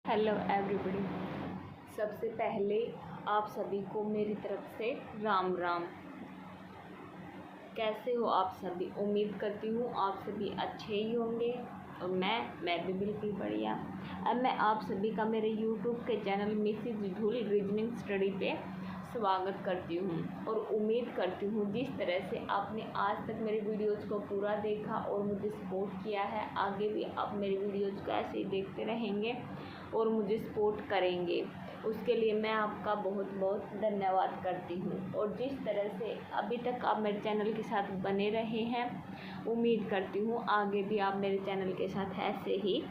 Hello everybody. सबसे पहले आप सभी को मेरी तरफ से राम राम। कैसे हो आप सभी? उम्मीद करती हूँ आप सभी अच्छे ही होंगे और मैं भी बिल्कुल बढ़िया। अब मैं आप सभी का मेरे यूट्यूब के चैनल मिसेज धूल रीजनिंग स्टडी पे स्वागत करती हूँ और उम्मीद करती हूँ जिस तरह से आपने आज तक मेरे वीडियोज़ को पूरा देखा और मुझे सपोर्ट किया है, आगे भी आप मेरे वीडियोज़ को ऐसे ही देखते रहेंगे और मुझे सपोर्ट करेंगे। उसके लिए मैं आपका बहुत बहुत धन्यवाद करती हूँ। और जिस तरह से अभी तक आप मेरे चैनल के साथ बने रहे हैं, उम्मीद करती हूँ आगे भी आप मेरे चैनल के साथ ऐसे ही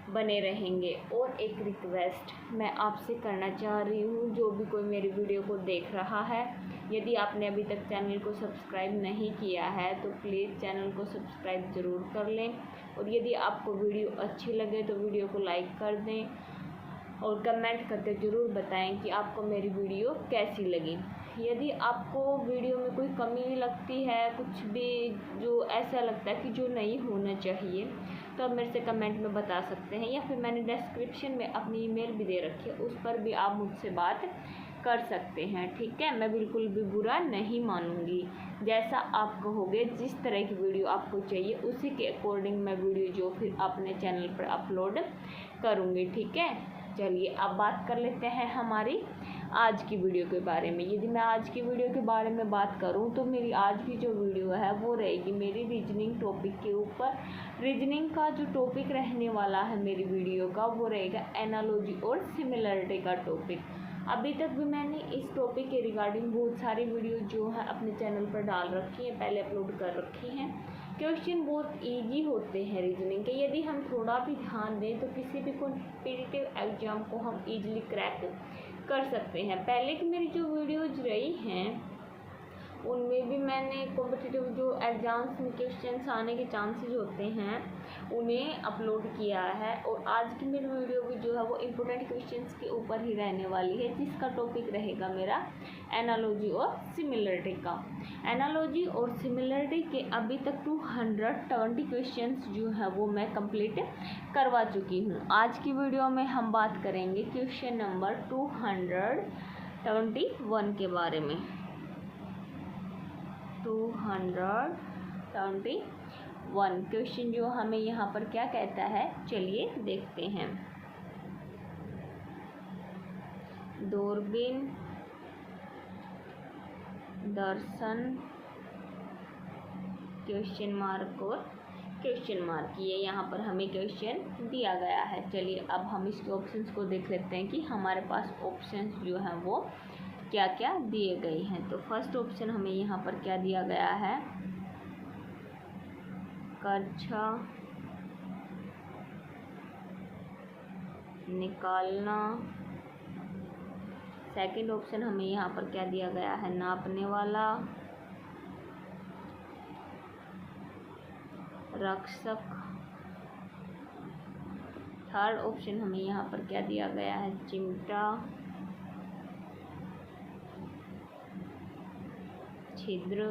बने रहेंगे। और एक रिक्वेस्ट मैं आपसे करना चाह रही हूँ, जो भी कोई मेरी वीडियो को देख रहा है, यदि आपने अभी तक चैनल को सब्सक्राइब नहीं किया है तो प्लीज़ चैनल को सब्सक्राइब ज़रूर कर लें। और यदि आपको वीडियो अच्छी लगे तो वीडियो को लाइक कर दें और कमेंट करके ज़रूर बताएं कि आपको मेरी वीडियो कैसी लगी। यदि आपको वीडियो में कोई कमी लगती है, कुछ भी जो ऐसा लगता है कि जो नहीं होना चाहिए, तो आप मेरे से कमेंट में बता सकते हैं, या फिर मैंने डिस्क्रिप्शन में अपनी ईमेल भी दे रखी है, उस पर भी आप मुझसे बात कर सकते हैं। ठीक है, मैं बिल्कुल भी बुरा नहीं मानूंगी। जैसा आप कहोगे, जिस तरह की वीडियो आपको चाहिए उसी के अकॉर्डिंग मैं वीडियो जो फिर अपने चैनल पर अपलोड करूँगी। ठीक है, चलिए अब बात कर लेते हैं हमारी आज की वीडियो के बारे में। यदि मैं आज की वीडियो के बारे में बात करूं तो मेरी आज की जो वीडियो है वो रहेगी मेरी रीजनिंग टॉपिक के ऊपर। रीजनिंग का जो टॉपिक रहने वाला है मेरी वीडियो का, वो रहेगा एनालॉजी और सिमिलरिटी का टॉपिक। अभी तक भी मैंने इस टॉपिक के रिगार्डिंग बहुत सारी वीडियो जो है अपने चैनल पर डाल रखी हैं, पहले अपलोड कर रखी हैं। क्वेश्चन बहुत इजी होते हैं रीजनिंग के, यदि हम थोड़ा भी ध्यान दें तो किसी भी कॉम्पिटिटिव एग्जाम को हम इजीली क्रैक कर सकते हैं। पहले की मेरी जो वीडियोज रही हैं उनमें भी मैंने कॉम्पिटिटिव जो एग्जाम्स में क्वेश्चंस आने के चांसेस होते हैं उन्हें अपलोड किया है। और आज की मेरी वीडियो भी जो है वो इम्पोर्टेंट क्वेश्चंस के ऊपर ही रहने वाली है, जिसका टॉपिक रहेगा मेरा एनालॉजी और सिमिलरिटी का। एनालॉजी और सिमिलरिटी के अभी तक 220 क्वेश्चंस जो है वो मैं कंप्लीट करवा चुकी हूँ। आज की वीडियो में हम बात करेंगे क्वेश्चन नंबर 221 के बारे में। 221 क्वेश्चन जो हमें यहाँ पर क्या कहता है, चलिए देखते हैं। दूरबीन, दर्शन, क्वेश्चन मार्क और क्वेश्चन मार्क, ये यहाँ पर हमें क्वेश्चन दिया गया है। चलिए अब हम इसके ऑप्शंस को देख लेते हैं कि हमारे पास ऑप्शंस जो हैं वो क्या क्या दिए गए हैं। तो फर्स्ट ऑप्शन हमें यहाँ पर क्या दिया गया है, कक्षा निकालना। सेकंड ऑप्शन हमें यहाँ पर क्या दिया गया है, नापने वाला, रक्षक। थर्ड ऑप्शन हमें यहाँ पर क्या दिया गया है, चिमटा, छिद्र।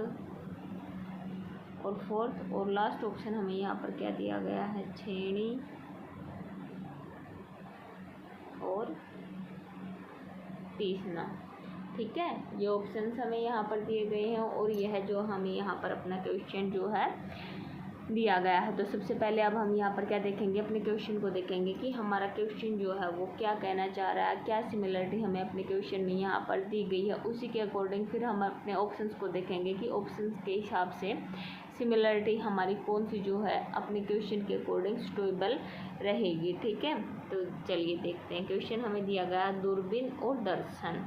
और फोर्थ और लास्ट ऑप्शन हमें यहाँ पर क्या दिया गया है, छेनी और पीसना। ठीक है, ये ऑप्शंस हमें यहाँ पर दिए गए हैं और यह जो हमें यहाँ पर अपना क्वेश्चन जो है दिया गया है। तो सबसे पहले अब हम यहाँ पर क्या देखेंगे, अपने क्वेश्चन को देखेंगे कि हमारा क्वेश्चन जो है वो क्या कहना चाह रहा है, क्या सिमिलरिटी हमें अपने क्वेश्चन में यहाँ पर दी गई है। उसी के अकॉर्डिंग फिर हम अपने ऑप्शंस को देखेंगे कि ऑप्शंस के हिसाब से सिमिलरिटी हमारी कौन सी जो है अपने क्वेश्चन के अकॉर्डिंग सुटेबल रहेगी। ठीक है, तो चलिए देखते हैं। क्वेश्चन हमें दिया गया दूरबीन और दर्शन।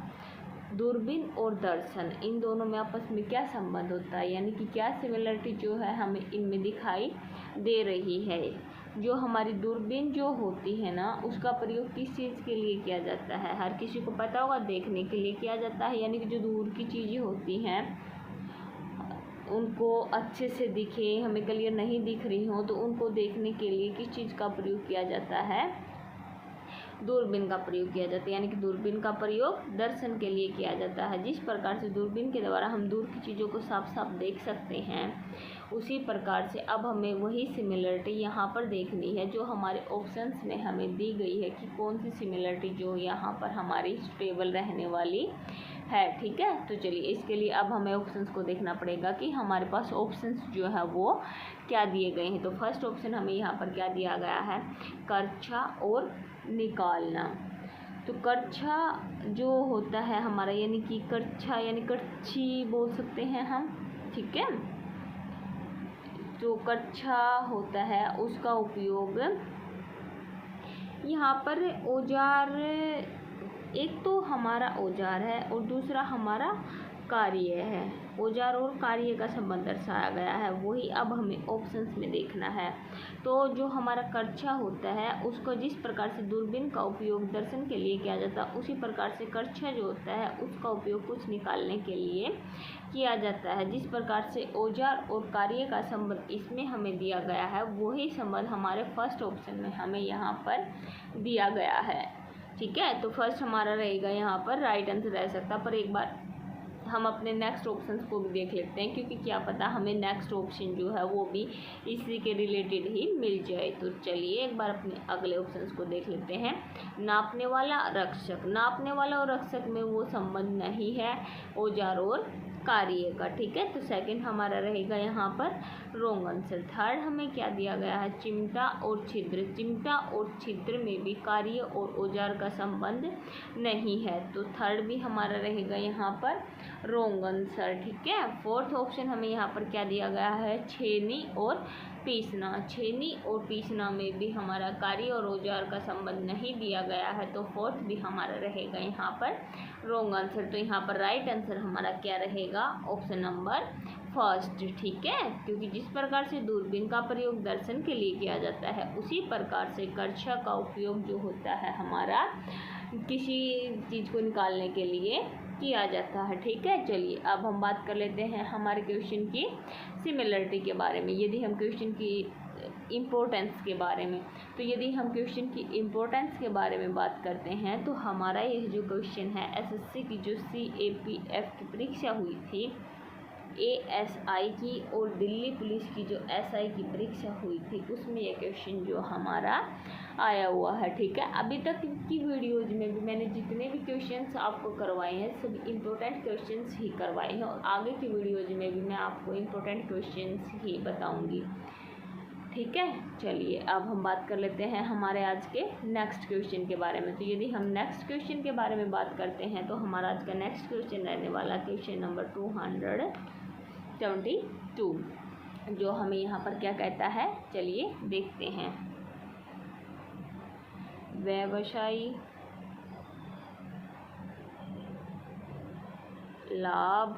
दूरबीन और दर्शन, इन दोनों में आपस में क्या संबंध होता है, यानी कि क्या सिमिलरिटी जो है हमें इनमें दिखाई दे रही है। जो हमारी दूरबीन जो होती है ना, उसका प्रयोग किस चीज़ के लिए किया जाता है, हर किसी को पता होगा, देखने के लिए किया जाता है। यानी कि जो दूर की चीज़ें होती हैं उनको अच्छे से दिखे, हमें क्लियर नहीं दिख रही हो तो उनको देखने के लिए किस चीज़ का प्रयोग किया जाता है, दूरबीन का प्रयोग किया जाता है। यानी कि दूरबीन का प्रयोग दर्शन के लिए किया जाता है। जिस प्रकार से दूरबीन के द्वारा हम दूर की चीज़ों को साफ साफ देख सकते हैं, उसी प्रकार से अब हमें वही सिमिलरिटी यहाँ पर देखनी है जो हमारे ऑप्शंस में हमें दी गई है कि कौन सी सिमिलरिटी जो यहाँ पर हमारी स्टेबल रहने वाली है। ठीक है, तो चलिए इसके लिए अब हमें ऑप्शंस को देखना पड़ेगा कि हमारे पास ऑप्शंस जो है वो क्या दिए गए हैं। तो फर्स्ट ऑप्शन हमें यहाँ पर क्या दिया गया है, करछा और निकालना। तो करछा जो होता है हमारा, यानी कि करछा यानी करछी बोल सकते हैं हम। ठीक है, जो करछा होता है उसका उपयोग यहाँ पर औजार, एक तो हमारा औजार है और दूसरा हमारा कार्य है। औजार और कार्य का संबंध दर्शाया गया है, वही अब हमें ऑप्शंस में देखना है। तो जो हमारा करछा होता है उसको जिस प्रकार से दूरबीन का उपयोग दर्शन के लिए किया जाता है, उसी प्रकार से करछा जो होता है उसका उपयोग कुछ निकालने के लिए किया जाता है। जिस प्रकार से औजार और कार्य का संबंध इसमें हमें दिया गया है, वही संबंध हमारे फर्स्ट ऑप्शन में हमें यहाँ पर दिया गया है। ठीक है, तो फर्स्ट हमारा रहेगा यहाँ पर राइट आंसर रह सकता, पर एक बार हम अपने नेक्स्ट ऑप्शंस को भी देख लेते हैं, क्योंकि क्या पता हमें नेक्स्ट ऑप्शन जो है वो भी इसी के रिलेटेड ही मिल जाए। तो चलिए एक बार अपने अगले ऑप्शंस को देख लेते हैं। नापने वाला, रक्षक। नापने वाला और रक्षक में वो संबंध नहीं है औजार और कार्य का। ठीक है, तो सेकंड हमारा रहेगा यहाँ पर रॉन्ग आंसर। थर्ड हमें क्या दिया गया है, चिमटा और छिद्र। चिमटा और छिद्र में भी कार्य और औजार का संबंध नहीं है, तो थर्ड भी हमारा रहेगा यहाँ पर रॉन्ग आंसर। ठीक है, फोर्थ ऑप्शन हमें यहाँ पर क्या दिया गया है, छेनी और पीसना। छेनी और पीसना में भी हमारा कार्य और औजार का संबंध नहीं दिया गया है, तो फोर्थ भी हमारा रहेगा यहाँ पर रॉन्ग आंसर। तो यहाँ पर राइट आंसर हमारा क्या रहेगा, ऑप्शन नंबर फर्स्ट। ठीक है, क्योंकि जिस प्रकार से दूरबीन का प्रयोग दर्शन के लिए किया जाता है, उसी प्रकार से करछा का उपयोग जो होता है हमारा किसी चीज़ को निकालने के लिए किया जाता है। ठीक है, चलिए अब हम बात कर लेते हैं हमारे क्वेश्चन की सिमिलरिटी के बारे में। यदि हम क्वेश्चन की इम्पोर्टेंस के बारे में, तो यदि हम क्वेश्चन की इम्पोर्टेंस के बारे में बात करते हैं, तो हमारा यह जो क्वेश्चन है एसएससी की जो CAPF की परीक्षा हुई थी, ASI की और दिल्ली पुलिस की जो SI की परीक्षा हुई थी, उसमें यह क्वेश्चन जो हमारा आया हुआ है। ठीक है, अभी तक की वीडियोज में भी मैंने जितने भी क्वेश्चंस आपको करवाए हैं, सभी इम्पोर्टेंट क्वेश्चंस ही करवाए हैं, और आगे की वीडियोज में भी मैं आपको इम्पोर्टेंट क्वेश्चंस ही बताऊंगी। ठीक है, चलिए अब हम बात कर लेते हैं हमारे आज के नेक्स्ट क्वेश्चन के बारे में। तो यदि हम नेक्स्ट क्वेश्चन के बारे में बात करते हैं, तो हमारा आज का नेक्स्ट क्वेश्चन रहने वाला क्वेश्चन नंबर 272, जो हमें यहाँ पर क्या कहता है, चलिए देखते हैं। व्यवसायी लाभ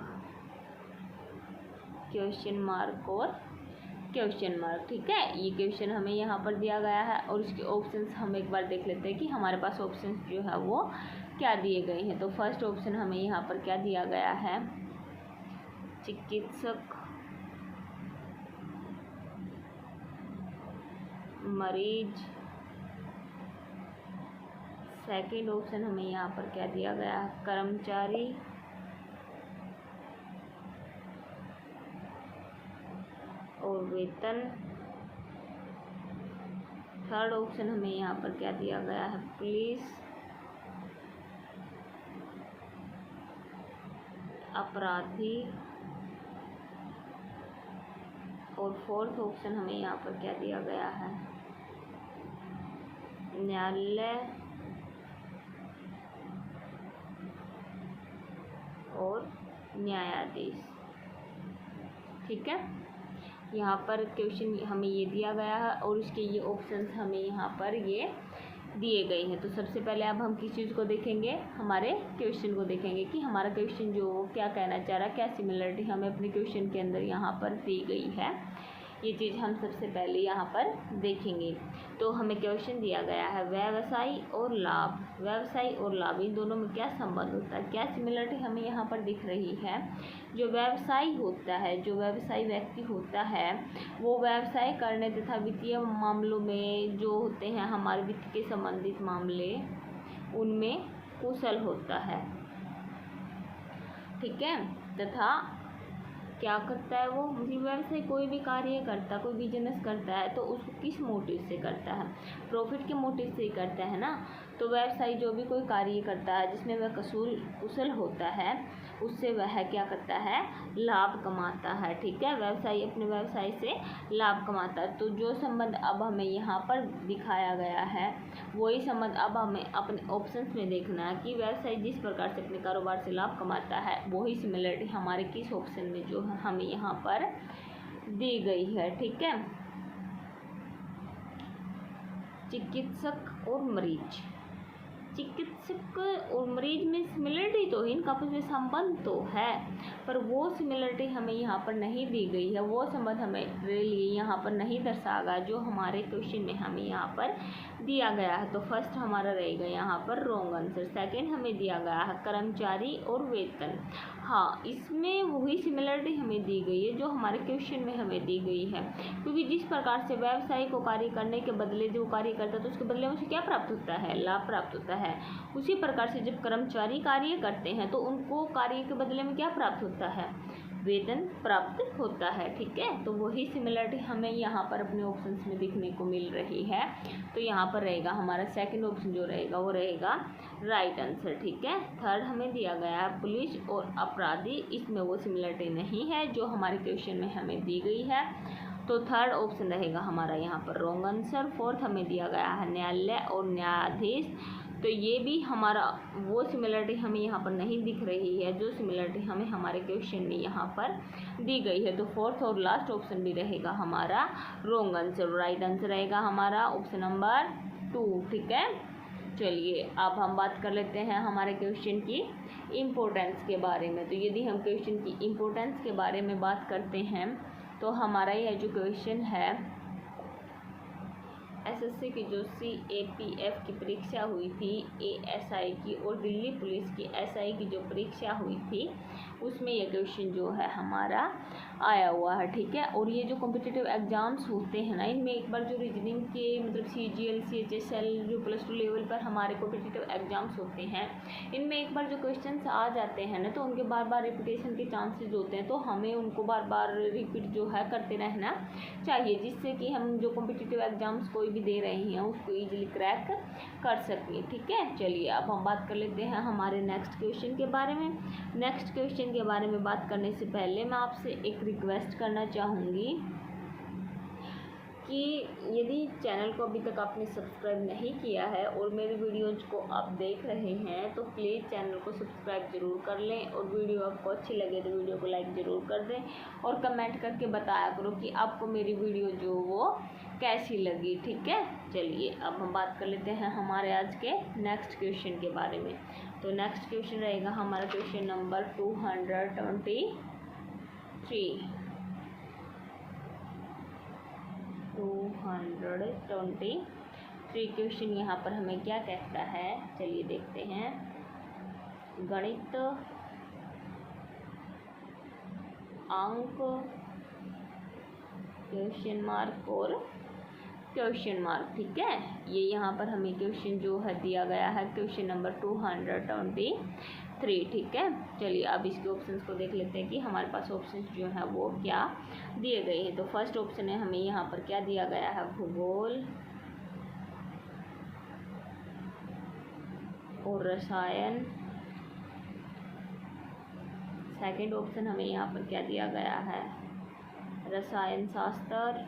क्वेश्चन मार्क और क्वेश्चन मार्क। ठीक है, ये क्वेश्चन हमें यहाँ पर दिया गया है, और इसके ऑप्शंस हम एक बार देख लेते हैं कि हमारे पास ऑप्शंस जो है वो क्या दिए गए हैं। तो फर्स्ट ऑप्शन हमें यहाँ पर क्या दिया गया है, चिकित्सक, मरीज। सेकंड ऑप्शन हमें यहाँ पर क्या दिया गया है, कर्मचारी, और वेतन। थर्ड ऑप्शन हमें यहाँ पर क्या दिया गया है, पुलिस, अपराधी, और फोर्थ ऑप्शन हमें यहाँ पर क्या दिया गया है, न्यायालय और न्यायाधीश। ठीक है, यहाँ पर क्वेश्चन हमें ये दिया गया है, और इसके ये ऑप्शंस हमें यहाँ पर ये दिए गए हैं। तो सबसे पहले अब हम किस चीज़ को देखेंगे, हमारे क्वेश्चन को देखेंगे कि हमारा क्वेश्चन जो क्या कहना चाह रहा है, क्या सिमिलरिटी हमें अपने क्वेश्चन के अंदर यहाँ पर दी गई है, ये चीज़ हम सबसे पहले यहाँ पर देखेंगे। तो हमें क्वेश्चन दिया गया है व्यवसायी और लाभ। व्यवसायी और लाभ, इन दोनों में क्या संबंध होता है, क्या सिमिलरिटी हमें यहाँ पर दिख रही है। जो व्यवसायी होता है, जो व्यवसायी व्यक्ति होता है, वो व्यवसाय करने तथा वित्तीय मामलों में जो होते हैं हमारे वित्त के संबंधित मामले, उनमें कुशल होता है। ठीक है, तथा क्या करता है वो, मतलब व्यवसाय कोई भी कार्य करता, कोई बिजनेस करता है तो उसको किस मोटिव से करता है, प्रॉफिट के मोटिव से ही करता है ना। तो व्यवसायी जो भी कोई कार्य करता है जिसमें वह कुशल होता है उससे वह क्या करता है, लाभ कमाता है। ठीक है, व्यवसायी अपने व्यवसाय से लाभ कमाता है। तो जो संबंध अब हमें यहाँ पर दिखाया गया है वही संबंध अब हमें अपने ऑप्शंस में देखना है कि व्यवसायी जिस प्रकार से अपने कारोबार से लाभ कमाता है वही सिमिलरिटी हमारे किस ऑप्शन में जो है हमें यहाँ पर दी गई है। ठीक है, चिकित्सक और मरीज, चिकित्सक और मरीज में सिमिलरिटी तो है, इनका आपस में संबंध तो है, पर वो सिमिलरिटी हमें यहाँ पर नहीं दी गई है, वो संबंध हमें लिए यहाँ पर नहीं दर्शाया गया जो हमारे क्वेश्चन में हमें यहाँ पर दिया गया है। तो फर्स्ट हमारा रहेगा यहाँ पर रॉन्ग आंसर। सेकंड हमें दिया गया है कर्मचारी और वेतन। हाँ, इसमें वही सिमिलरिटी हमें दी गई है जो हमारे क्वेश्चन में हमें दी गई है, क्योंकि जिस प्रकार से व्यवसायी को कार्य करने के बदले जो कार्य करता है तो उसके बदले में उसे क्या प्राप्त होता है, लाभ प्राप्त होता है। उसी प्रकार से जब कर्मचारी कार्य करते हैं तो उनको कार्य के बदले में क्या प्राप्त होता है, वेतन प्राप्त होता है। ठीक है, तो वही सिमिलरिटी हमें यहाँ पर अपने ऑप्शंस में दिखने को मिल रही है। तो यहाँ पर रहेगा हमारा सेकंड ऑप्शन जो रहेगा वो रहेगा राइट आंसर। ठीक है, थर्ड हमें दिया गया है पुलिस और अपराधी, इसमें वो सिमिलरिटी नहीं है जो हमारे क्वेश्चन में हमें दी गई है। तो थर्ड ऑप्शन रहेगा हमारा यहाँ पर रॉन्ग आंसर। फोर्थ हमें दिया गया है न्यायालय और न्यायाधीश, तो ये भी हमारा वो सिमिलरिटी हमें यहाँ पर नहीं दिख रही है जो सिमिलरिटी हमें हमारे क्वेश्चन में यहाँ पर दी गई है। तो फोर्थ और लास्ट ऑप्शन भी रहेगा हमारा रॉन्ग आंसर। राइट आंसर रहेगा हमारा ऑप्शन नंबर 2। ठीक है, चलिए अब हम बात कर लेते हैं हमारे क्वेश्चन की इम्पोर्टेंस के बारे में। तो यदि हम क्वेश्चन की इम्पोर्टेंस के बारे में बात करते हैं तो हमारा यह जो क्वेश्चन है एसएससी की जो CAPF की परीक्षा हुई थी, ASI की और दिल्ली पुलिस की SI की जो परीक्षा हुई थी उसमें यह क्वेश्चन जो है हमारा आया हुआ है। ठीक है, और ये जो कॉम्पिटिटिव एग्जाम्स होते हैं ना, इनमें एक बार जो रीजनिंग के मतलब CGL CHSL जो +2 लेवल पर हमारे कॉम्पिटिटिव एग्जाम्स होते हैं, इनमें एक बार जो क्वेश्चंस आ जाते हैं ना तो उनके बार बार रिपीटेशन के चांसेस होते हैं, तो हमें उनको बार बार रिपीट जो है करते रहना चाहिए, जिससे कि हम जो कॉम्पिटिटिव एग्जाम्स कोई भी दे रहे हैं उसको ईजिली क्रैक कर सकें। ठीक है, चलिए अब हम बात कर लेते हैं हमारे नेक्स्ट क्वेश्चन के बारे में। नेक्स्ट क्वेश्चन के बारे में बात करने से पहले मैं आपसे एक रिक्वेस्ट करना चाहूँगी कि यदि चैनल को अभी तक आपने सब्सक्राइब नहीं किया है और मेरे वीडियोज़ को आप देख रहे हैं तो प्लीज़ चैनल को सब्सक्राइब ज़रूर कर लें, और वीडियो आपको अच्छी लगे तो वीडियो को लाइक ज़रूर कर दें और कमेंट करके बताया करो कि आपको मेरी वीडियो जो वो कैसी लगी। ठीक है, चलिए अब हम बात कर लेते हैं हमारे आज के नेक्स्ट क्वेश्चन के बारे में। तो नेक्स्ट क्वेश्चन रहेगा हमारा क्वेश्चन नंबर 223। 223 क्वेश्चन यहाँ पर हमें क्या कहता है, चलिए देखते हैं। गणित अंक क्वेश्चन मार्क और क्वेश्चन मार्क। ठीक है, ये यहाँ पर हमें क्वेश्चन जो है दिया गया है क्वेश्चन नंबर 223। ठीक है, चलिए अब इसके ऑप्शंस को देख लेते हैं कि हमारे पास ऑप्शंस जो है वो क्या दिए गए हैं। तो फर्स्ट ऑप्शन है हमें यहाँ पर क्या दिया गया है, भूगोल और रसायन। सेकंड ऑप्शन हमें यहाँ पर क्या दिया गया है, रसायन शास्त्र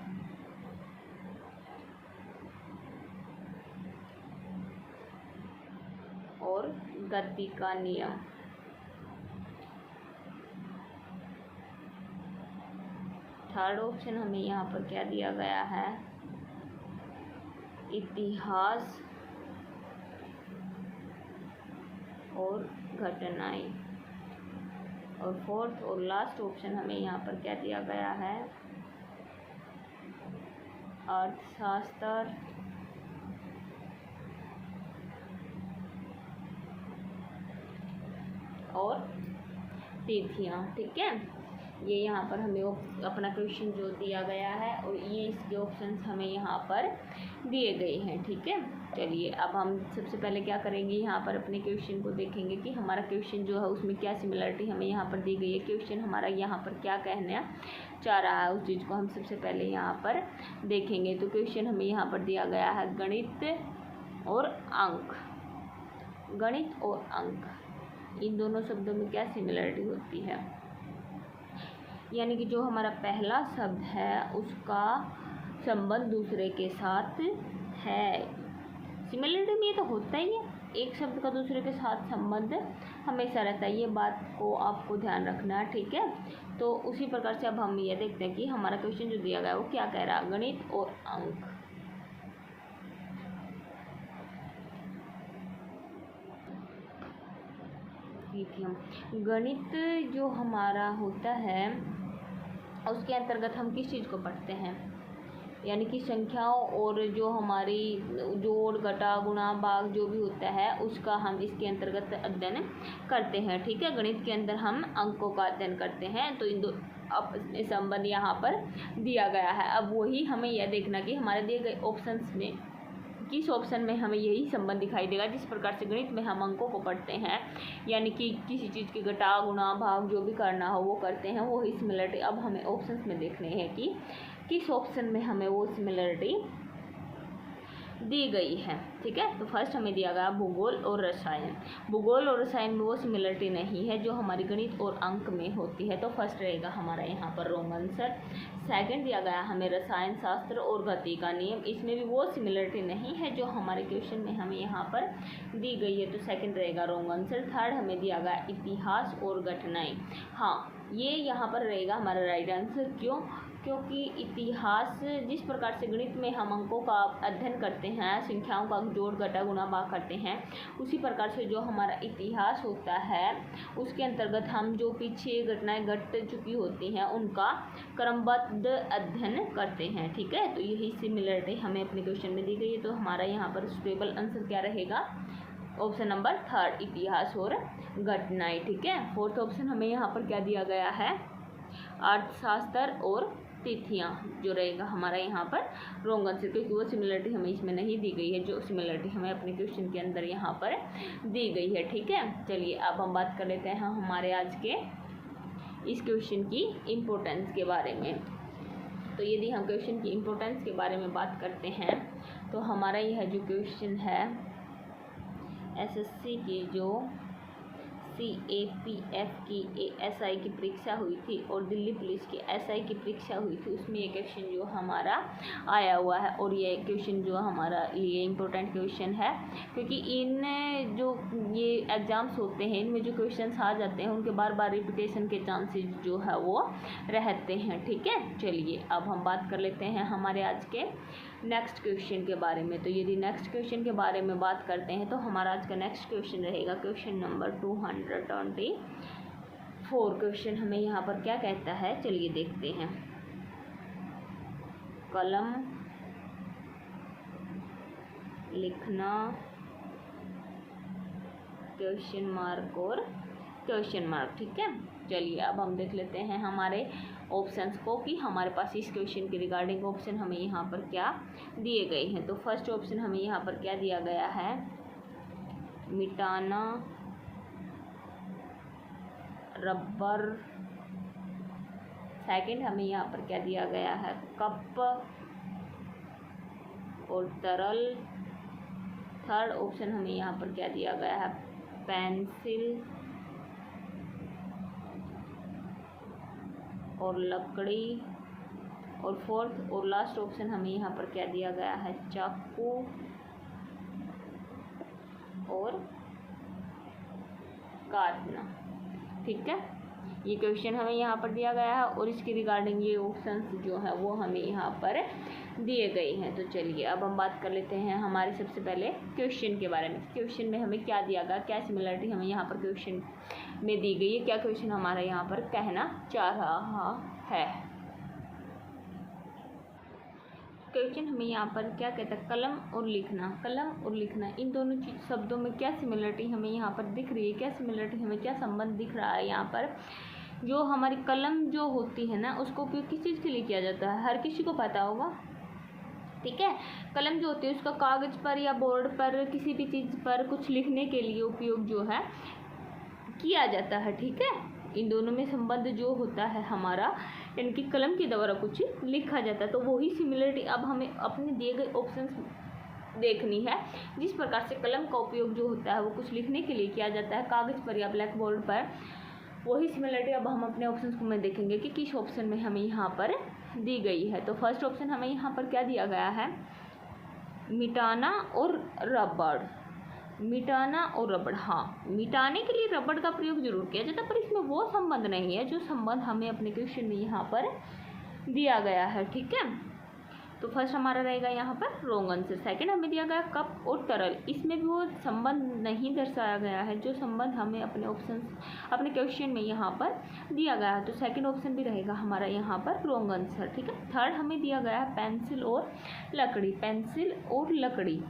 और गति का नियम। थर्ड ऑप्शन हमें यहाँ पर क्या दिया गया है, इतिहास और घटनाएं। और फोर्थ और लास्ट ऑप्शन हमें यहाँ पर क्या दिया गया है, अर्थशास्त्र और तिथियाँ। ठीक है, ये यहाँ पर हमें अपना क्वेश्चन जो दिया गया है और ये इसके ऑप्शंस हमें यहाँ पर दिए गए हैं। ठीक है, चलिए अब हम सबसे पहले क्या करेंगे, यहाँ पर अपने क्वेश्चन को देखेंगे कि हमारा क्वेश्चन जो है उसमें क्या सिमिलरिटी हमें यहाँ पर दी गई है। क्वेश्चन हमारा यहाँ पर क्या कहना चाह रहा है उस चीज़ को हम सबसे पहले यहाँ पर देखेंगे। तो क्वेश्चन हमें यहाँ पर दिया गया है गणित और अंक। गणित और अंक, इन दोनों शब्दों में क्या सिमिलरिटी होती है, यानी कि जो हमारा पहला शब्द है उसका संबंध दूसरे के साथ है। सिमिलरिटी में ये तो होता ही है, एक शब्द का दूसरे के साथ संबंध हमेशा रहता है, ये बात को आपको ध्यान रखना है, ठीक है। तो उसी प्रकार से अब हम ये देखते हैं कि हमारा क्वेश्चन जो दिया गया है वो क्या कह रहा है, गणित और अंक। गणित जो हमारा होता है उसके अंतर्गत हम किस चीज़ को पढ़ते हैं, यानी कि संख्याओं और जो हमारी जोड़ घटा गुणा भाग जो भी होता है उसका हम इसके अंतर्गत अध्ययन करते हैं, ठीक है। गणित के अंदर हम अंकों का अध्ययन करते हैं। तो इन दो संबंध यहाँ पर दिया गया है। अब वही हमें यह देखना कि हमारे दिए गए ऑप्शंस में किस ऑप्शन में हमें यही संबंध दिखाई देगा। जिस प्रकार से गणित में हम अंकों को पढ़ते हैं, यानी कि किसी चीज़ की घटा गुणा भाग जो भी करना हो वो करते हैं, वही सिमिलरिटी अब हमें ऑप्शंस में देखने हैं कि किस ऑप्शन में हमें वो सिमिलरिटी दी गई है, ठीक है। तो फर्स्ट हमें दिया गया भूगोल और रसायन। भूगोल और रसायन में वो सिमिलरिटी नहीं है जो हमारी गणित और अंक में होती है, तो फर्स्ट रहेगा हमारा यहाँ पर रॉन्ग आंसर। सेकंड दिया गया हमें रसायन शास्त्र और गति का नियम, इसमें भी वो सिमिलरिटी नहीं है जो हमारे क्वेश्चन में हमें यहाँ पर दी गई है, तो सेकंड रहेगा रॉन्ग आंसर। थर्ड हमें दिया गया इतिहास और घटनाएँ, हाँ ये यहाँ पर रहेगा हमारा राइट आंसर। क्योंकि इतिहास जिस प्रकार से गणित में हम अंकों का अध्ययन करते हैं, संख्याओं का जोड़ घटा गुणा भाग करते हैं, उसी प्रकार से जो हमारा इतिहास होता है उसके अंतर्गत हम जो पीछे घटनाएं घट चुकी होती हैं उनका क्रमबद्ध अध्ययन करते हैं, ठीक है। तो यही सिमिलरिटी हमें अपने क्वेश्चन में दी गई है। तो हमारा यहाँ पर सुटेबल आंसर क्या रहेगा, ऑप्शन नंबर थर्ड, इतिहास और घटनाएं, ठीक है। फोर्थ ऑप्शन हमें यहाँ पर क्या दिया गया है, अर्थशास्त्र और तिथियां, जो रहेगा हमारा यहाँ पर रॉन्ग आंसर, क्योंकि वो सिमिलरिटी हमें इसमें नहीं दी गई है जो सिमिलरिटी हमें अपने क्वेश्चन के अंदर यहाँ पर दी गई है, ठीक है। चलिए अब हम बात कर लेते हैं हमारे आज के इस क्वेश्चन की इम्पोर्टेंस के बारे में। तो यदि हम क्वेश्चन की इम्पोर्टेंस के बारे में बात करते हैं तो हमारा यह जो क्वेश्चन है एसएससी की जो CAPF की SI की परीक्षा हुई थी और दिल्ली पुलिस की SI की परीक्षा हुई थी, उसमें ये क्वेश्चन जो हमारा आया हुआ है। और ये क्वेश्चन जो हमारा लिए इम्पोर्टेंट क्वेश्चन है, क्योंकि इन जो ये एग्ज़ाम्स होते हैं इनमें जो क्वेश्चन आ जाते हैं उनके बार बार रिपीटेशन के चांसेस जो है वो रहते हैं, ठीक है। चलिए अब हम बात कर लेते हैं हमारे आज के नेक्स्ट क्वेश्चन के बारे में। तो यदि नेक्स्ट क्वेश्चन के बारे में बात करते हैं तो हमारा आज का नेक्स्ट क्वेश्चन रहेगा क्वेश्चन नंबर 224। क्वेश्चन हमें यहाँ पर क्या कहता है, चलिए देखते हैं। कलम लिखना, क्वेश्चन मार्क और क्वेश्चन मार्क, ठीक है। चलिए अब हम देख लेते हैं हमारे ऑप्शंस को कि हमारे पास इस क्वेश्चन के रिगार्डिंग ऑप्शन हमें यहाँ पर क्या दिए गए हैं। तो फर्स्ट ऑप्शन हमें यहाँ पर क्या दिया गया है, मिटाना, रबर। सेकंड हमें यहाँ पर क्या दिया गया है, कप और तरल। थर्ड ऑप्शन हमें यहाँ पर क्या दिया गया है, पेंसिल और लकड़ी। और फोर्थ और लास्ट ऑप्शन हमें यहाँ पर क्या दिया गया है, चाकू और काटना, ठीक है। ये क्वेश्चन हमें यहाँ पर दिया गया है और इसके रिगार्डिंग ये ऑप्शंस जो है वो हमें यहाँ पर दिए गए हैं। तो चलिए अब हम बात कर लेते हैं हमारे सबसे पहले क्वेश्चन के बारे में। क्वेश्चन में हमें क्या दिया गया, क्या सिमिलरिटी हमें यहाँ पर क्वेश्चन में दी गई है, क्या क्वेश्चन हमारा यहाँ पर कहना चाह रहा है। क्वेश्चन हमें यहाँ पर क्या कहता है, कलम और लिखना। कलम और लिखना इन दोनों शब्दों में क्या सिमिलरिटी हमें यहाँ पर दिख रही है, क्या सिमिलरिटी हमें क्या संबंध दिख रहा है। यहाँ पर जो हमारी कलम जो होती है ना उसको उपयोग किस चीज़ के लिए किया जाता है, हर किसी को पता होगा, ठीक है। कलम जो होती है उसका कागज़ पर या बोर्ड पर किसी भी चीज़ पर कुछ लिखने के लिए उपयोग जो है किया जाता है, ठीक है। इन दोनों में संबंध जो होता है हमारा, इनकी कलम के द्वारा कुछ लिखा जाता है। तो वही सिमिलरिटी अब हमें अपने दिए गए ऑप्शंस देखनी है। जिस प्रकार से कलम का उपयोग जो होता है वो कुछ लिखने के लिए किया जाता है कागज़ पर या ब्लैक बोर्ड पर, वही सिमिलरिटी अब हम अपने ऑप्शंस को में देखेंगे कि किस ऑप्शन में हमें यहाँ पर दी गई है। तो फर्स्ट ऑप्शन हमें यहाँ पर क्या दिया गया है, मिटाना और रबड़। मिटाना और रबड़, हाँ, मिटाने के लिए रबड़ का प्रयोग जरूर किया जाता है, पर इसमें वो संबंध नहीं है जो संबंध हमें अपने क्वेश्चन में यहाँ पर दिया गया है, ठीक है। तो फर्स्ट हमारा रहेगा यहाँ पर रॉन्ग आंसर। सेकंड हमें दिया गया कप और तरल, इसमें भी वो संबंध नहीं दर्शाया गया है जो संबंध हमें अपने ऑप्शन अपने क्वेश्चन में यहाँ पर दिया गया है। तो सेकंड ऑप्शन भी रहेगा हमारा यहाँ पर रॉन्ग आंसर, ठीक है। थर्ड हमें दिया गया है पेंसिल और लकड़ी। पेंसिल और लकड़ी,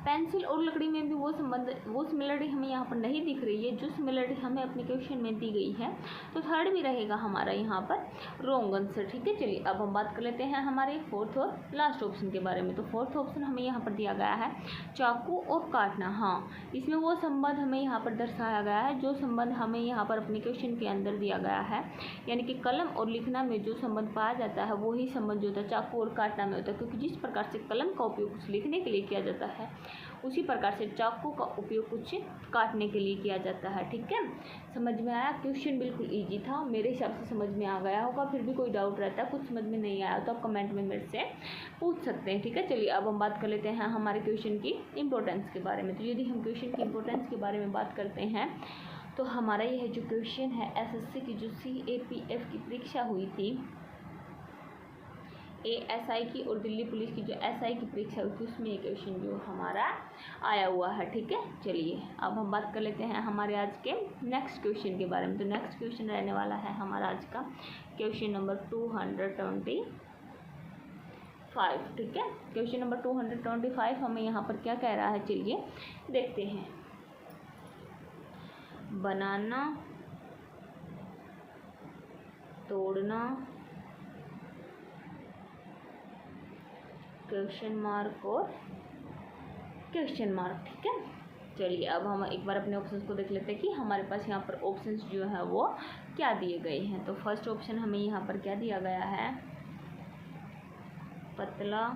पेंसिल और लकड़ी में भी वो संबंध, वो सिमिलरिटी हमें यहाँ पर नहीं दिख रही है जो सिमिलरिटी हमें अपने क्वेश्चन में दी गई है। तो थर्ड भी रहेगा हमारा यहाँ पर रॉन्ग आंसर, ठीक है। चलिए अब हम बात कर लेते हैं हमारे फोर्थ और लास्ट ऑप्शन के बारे में। तो फोर्थ ऑप्शन हमें यहाँ पर दिया गया है चाकू और काटना। हाँ, इसमें वो संबंध हमें यहाँ पर दर्शाया गया है जो संबंध हमें यहाँ पर अपने क्वेश्चन के अंदर दिया गया है, यानी कि कलम और लिखना में जो संबंध पाया जाता है वही संबंध जो होता है चाकू और काटना में होता है। क्योंकि जिस प्रकार से कलम का उपयोग कुछ लिखने के लिए किया जाता है, उसी प्रकार से चाकू का उपयोग कुछ काटने के लिए किया जाता है, ठीक है। समझ में आया? क्वेश्चन बिल्कुल इजी था, मेरे हिसाब से समझ में आ गया होगा। फिर भी कोई डाउट रहता है, कुछ समझ में नहीं आया तो आप कमेंट में मेरे से पूछ सकते हैं, ठीक है। चलिए अब हम बात कर लेते हैं हमारे क्वेश्चन की इम्पोर्टेंस के बारे में। तो यदि हम क्वेश्चन की इम्पोर्टेंस के बारे में बात करते हैं तो हमारा यह जो क्वेश्चन है एसएससी की जो CAPF की परीक्षा हुई थी, ASI की और दिल्ली पुलिस की जो SI की परीक्षा हुई थी, उसमें ये क्वेश्चन जो हमारा आया हुआ है, ठीक है। चलिए अब हम बात कर लेते हैं हमारे आज के नेक्स्ट क्वेश्चन के बारे में। तो नेक्स्ट क्वेश्चन रहने वाला है हमारा आज का क्वेश्चन नंबर 225, ठीक है। क्वेश्चन नंबर 225 हमें यहाँ पर क्या कह रहा है, चलिए देखते हैं। बनाना, तोड़ना, क्वेश्चन मार्क और क्वेश्चन मार्क, ठीक है। चलिए अब हम एक बार अपने ऑप्शंस को देख लेते हैं कि हमारे पास यहाँ पर ऑप्शंस जो है वो क्या दिए गए हैं। तो फर्स्ट ऑप्शन हमें यहाँ पर क्या दिया गया है, पतला,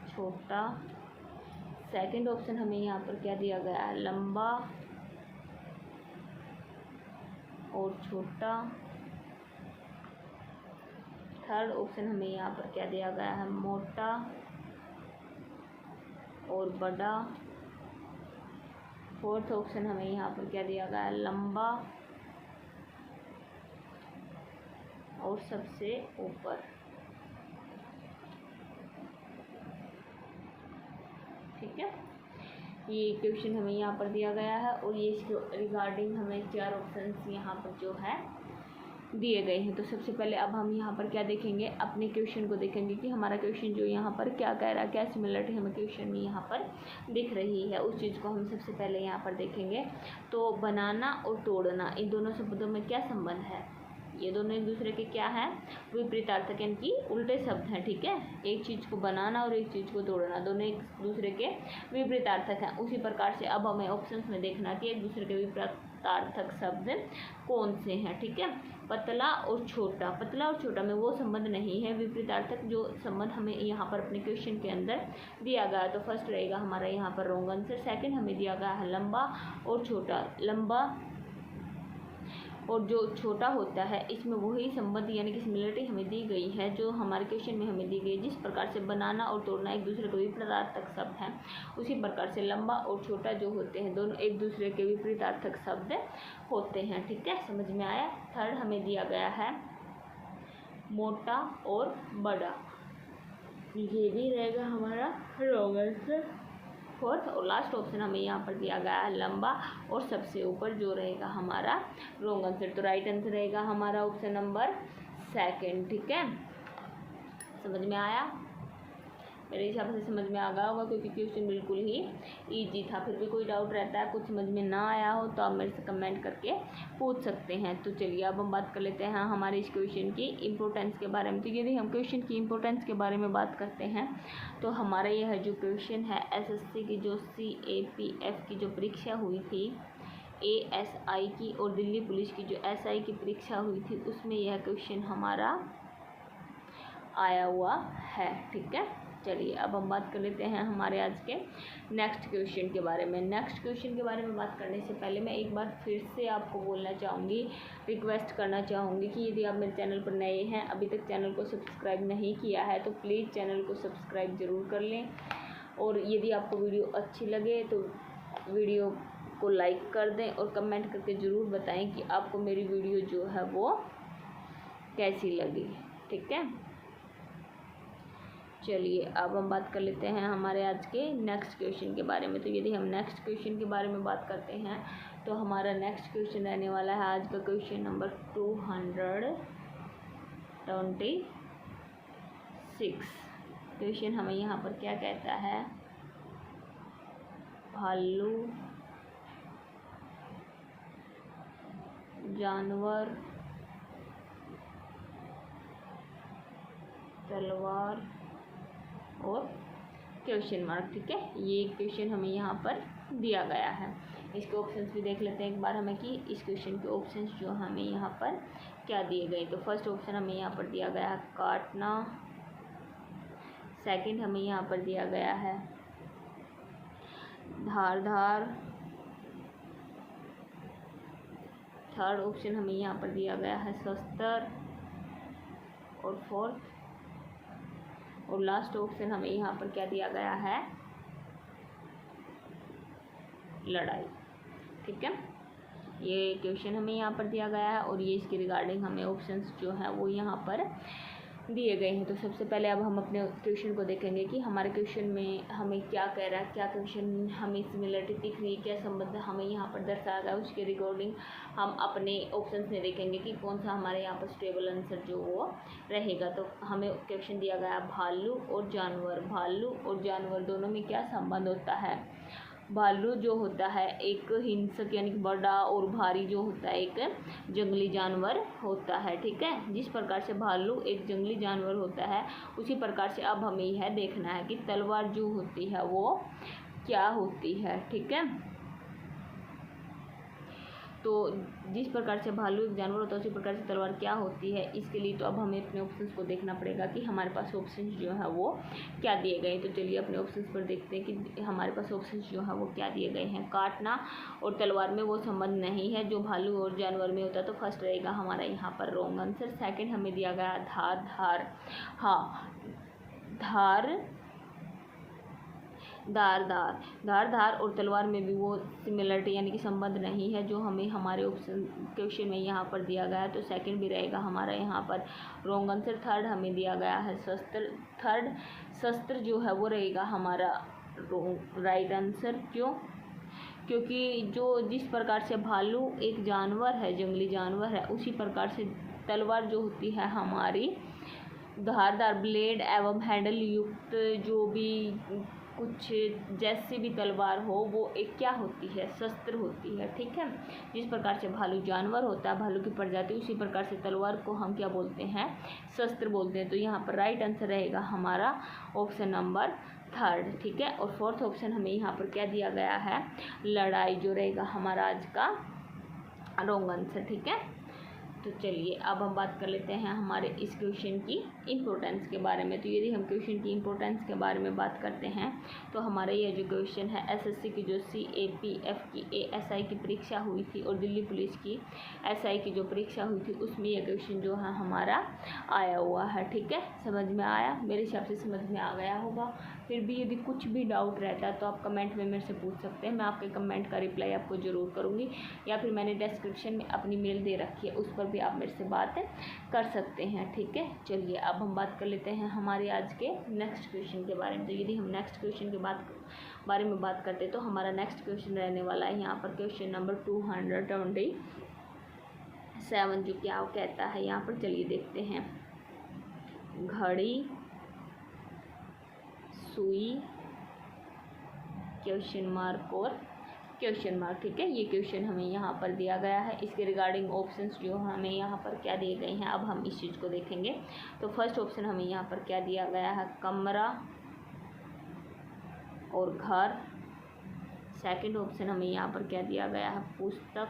छोटा। सेकंड ऑप्शन हमें यहाँ पर क्या दिया गया है, लंबा और छोटा। थर्ड ऑप्शन हमें यहाँ पर क्या दिया गया है, मोटा और बड़ा। फोर्थ ऑप्शन हमें यहाँ पर क्या दिया गया है, लंबा और सबसे ऊपर, ठीक है। ये क्वेश्चन हमें यहाँ पर दिया गया है और ये इसके रिगार्डिंग हमें 4 ऑप्शंस यहाँ पर जो है दिए गए हैं। तो सबसे पहले अब हम यहाँ पर क्या देखेंगे, अपने क्वेश्चन को देखेंगे कि हमारा क्वेश्चन जो यहाँ पर क्या कह रहा है, क्या सिमिलरिटी हमें क्वेश्चन में यहाँ पर दिख रही है, उस चीज़ को हम सबसे पहले यहाँ पर देखेंगे। तो बनाना और तोड़ना, इन दोनों शब्दों में क्या संबंध है, ये दोनों एक दूसरे के क्या है, विपरीतार्थक, यानी कि उल्टे शब्द हैं, ठीक है। एक चीज़ को बनाना और एक चीज़ को तोड़ना, दोनों एक दूसरे के विपरीतार्थक हैं। उसी प्रकार से अब हमें ऑप्शंस में देखना कि एक दूसरे के विपरीतार्थक शब्द कौन से हैं, ठीक है। पतला और छोटा, पतला और छोटा में वो संबंध नहीं है, विपरीतार्थक जो संबंध हमें यहाँ पर अपने क्वेश्चन के अंदर दिया गया। तो फर्स्ट रहेगा हमारा यहाँ पर रॉन्ग आंसर। सेकंड हमें दिया गया है लंबा और छोटा। लंबा और जो छोटा होता है, इसमें वही संबंध यानी कि सिमिलरिटी हमें दी गई है जो हमारे क्वेश्चन में हमें दी गई। जिस प्रकार से बनाना और तोड़ना एक दूसरे के विपरीतार्थक शब्द हैं, उसी प्रकार से लंबा और छोटा जो होते हैं दोनों एक दूसरे के विपरीतार्थक शब्द होते हैं, ठीक है। समझ में आया? थर्ड हमें दिया गया है मोटा और बड़ा, ये भी रहेगा हमारा रॉन्ग आंसर। फोर्थ और लास्ट ऑप्शन हमें यहाँ पर दिया गया है लंबा और सबसे ऊपर, जो रहेगा हमारा रॉन्ग आंसर। तो राइट आंसर रहेगा हमारा ऑप्शन नंबर सेकंड, ठीक है। समझ में आया? मेरे हिसाब से समझ में आ गया होगा क्योंकि क्वेश्चन बिल्कुल ही ईजी था। फिर भी कोई डाउट रहता है, कुछ समझ में ना आया हो तो आप मेरे से कमेंट करके पूछ सकते हैं। तो चलिए अब हम बात कर लेते हैं हमारे इस क्वेश्चन की इम्पोर्टेंस के बारे में। तो यदि हम क्वेश्चन की इम्पोर्टेंस के बारे में बात करते हैं तो हमारा यह जो क्वेश्चन है SSC की जो CAPF की जो परीक्षा हुई थी, ASI की और दिल्ली पुलिस की जो SI की परीक्षा हुई थी, उसमें यह क्वेश्चन हमारा आया हुआ है। ठीक है, चलिए अब हम बात कर लेते हैं हमारे आज के नेक्स्ट क्वेश्चन के बारे में। नेक्स्ट क्वेश्चन के बारे में बात करने से पहले मैं एक बार फिर से आपको बोलना चाहूँगी, रिक्वेस्ट करना चाहूँगी कि यदि आप मेरे चैनल पर नए हैं, अभी तक चैनल को सब्सक्राइब नहीं किया है तो प्लीज़ चैनल को सब्सक्राइब ज़रूर कर लें। और यदि आपको वीडियो अच्छी लगे तो वीडियो को लाइक कर दें और कमेंट करके ज़रूर बताएं कि आपको मेरी वीडियो जो है वो कैसी लगी। ठीक है, चलिए अब हम बात कर लेते हैं हमारे आज के नेक्स्ट क्वेश्चन के बारे में। तो यदि हम नेक्स्ट क्वेश्चन के बारे में बात करते हैं तो हमारा नेक्स्ट क्वेश्चन रहने वाला है आज का क्वेश्चन नंबर 226। क्वेश्चन हमें यहाँ पर क्या कहता है, भालू जानवर, तलवार और क्वेश्चन मार्क। ठीक है, ये क्वेश्चन हमें यहाँ पर दिया गया है। इसके ऑप्शंस भी देख लेते हैं एक बार हमें कि इस क्वेश्चन के ऑप्शंस जो हमें यहाँ पर क्या दिए गए। तो फर्स्ट ऑप्शन हमें यहाँ पर दिया गया है काटना, सेकंड हमें यहाँ पर दिया गया है धारदार, थर्ड ऑप्शन हमें यहाँ पर दिया गया है शस्त्र, और फोर्थ और लास्ट ऑप्शन हमें यहाँ पर क्या दिया गया है, लड़ाई। ठीक है, ये क्वेश्चन हमें यहाँ पर दिया गया है और ये इसके रिगार्डिंग हमें ऑप्शंस जो है वो यहाँ पर दिए गए हैं। तो सबसे पहले अब हम अपने क्वेश्चन को देखेंगे कि हमारे क्वेश्चन में हमें क्या कह रहा है, क्या क्वेश्चन हमें सिमिलरिटी दिख रही है, क्या संबंध हमें यहाँ पर दर्शाया गया है, उसके रिकॉर्डिंग हम अपने ऑप्शंस में देखेंगे कि कौन सा हमारे यहाँ पर स्टेबल आंसर जो वो रहेगा। तो हमें क्वेश्चन दिया गया भालू और जानवर। भालू और जानवर दोनों में क्या संबंध होता है। भालू जो होता है एक हिंसक यानी कि बड़ा और भारी जो होता है एक जंगली जानवर होता है। ठीक है, जिस प्रकार से भालू एक जंगली जानवर होता है उसी प्रकार से अब हमें यह देखना है कि तलवार जो होती है वो क्या होती है। ठीक है, तो जिस प्रकार से भालू एक जानवर होता है उसी प्रकार से तलवार क्या होती है, इसके लिए तो अब हमें अपने ऑप्शंस को देखना पड़ेगा कि हमारे पास ऑप्शंस जो है वो क्या दिए गए। तो चलिए अपने ऑप्शंस पर देखते हैं कि हमारे पास ऑप्शंस जो है वो क्या दिए गए हैं। काटना और तलवार में वो संबंध नहीं है जो भालू और जानवर में होता है, तो फर्स्ट रहेगा हमारा यहाँ पर रॉन्ग आंसर। सेकेंड हमें दिया गया धार। हाँ, धार और तलवार में भी वो सिमिलरिटी यानी कि संबंध नहीं है जो हमें हमारे ऑप्शन क्वेश्चन में यहाँ पर दिया गया है। तो सेकंड भी रहेगा हमारा यहाँ पर रॉन्ग आंसर। थर्ड हमें दिया गया है शस्त्र। शस्त्र जो है वो रहेगा हमारा राइट आंसर। क्योंकि जिस प्रकार से भालू एक जानवर है, जंगली जानवर है, उसी प्रकार से तलवार जो होती है हमारी धारदार ब्लेड एवं हैंडल युक्त जो भी कुछ जैसी भी तलवार हो वो एक क्या होती है, शस्त्र होती है। ठीक है, जिस प्रकार से भालू जानवर होता है, भालू की प्रजाति, उसी प्रकार से तलवार को हम क्या बोलते हैं, शस्त्र बोलते हैं। तो यहाँ पर राइट आंसर रहेगा हमारा ऑप्शन नंबर थर्ड। ठीक है, और फोर्थ ऑप्शन हमें यहाँ पर क्या दिया गया है, लड़ाई, जो रहेगा हमारा आज का रॉन्ग आंसर। ठीक है, तो चलिए अब हम बात कर लेते हैं हमारे इस क्वेश्चन की इम्पोर्टेंस के बारे में। तो यदि हम क्वेश्चन की इम्पोर्टेंस के बारे में बात करते हैं तो हमारा यह जो क्वेश्चन है SSC की जो CAPF की ASI की परीक्षा हुई थी और दिल्ली पुलिस की SI की जो परीक्षा हुई थी उसमें यह क्वेश्चन जो है हमारा आया हुआ है। ठीक है, समझ में आया, मेरे हिसाब से समझ में आ गया होगा। फिर भी यदि कुछ भी डाउट रहता है तो आप कमेंट में मेरे से पूछ सकते हैं, मैं आपके कमेंट का रिप्लाई आपको ज़रूर करूँगी, या फिर मैंने डिस्क्रिप्शन में अपनी मेल दे रखी है, उस पर भी आप मेरे से बात कर सकते हैं। ठीक है, चलिए अब हम बात कर लेते हैं हमारे आज के नेक्स्ट क्वेश्चन के बारे में। तो यदि हम नेक्स्ट क्वेश्चन के बारे में बात करते हैं तो हमारा नेक्स्ट क्वेश्चन रहने वाला है यहाँ पर क्वेश्चन नंबर 227, जो क्या कहता है यहाँ पर, चलिए देखते हैं। घड़ी, सुई, क्वेश्चन मार्क और क्वेश्चन मार्क। ठीक है, ये क्वेश्चन हमें यहाँ पर दिया गया है। इसके रिगार्डिंग ऑप्शंस जो हमें यहाँ पर क्या दिए गए हैं, अब हम इस चीज़ को देखेंगे। तो फर्स्ट ऑप्शन हमें यहाँ पर क्या दिया गया है, कमरा और घर। सेकंड ऑप्शन हमें यहाँ पर क्या दिया गया है, पुस्तक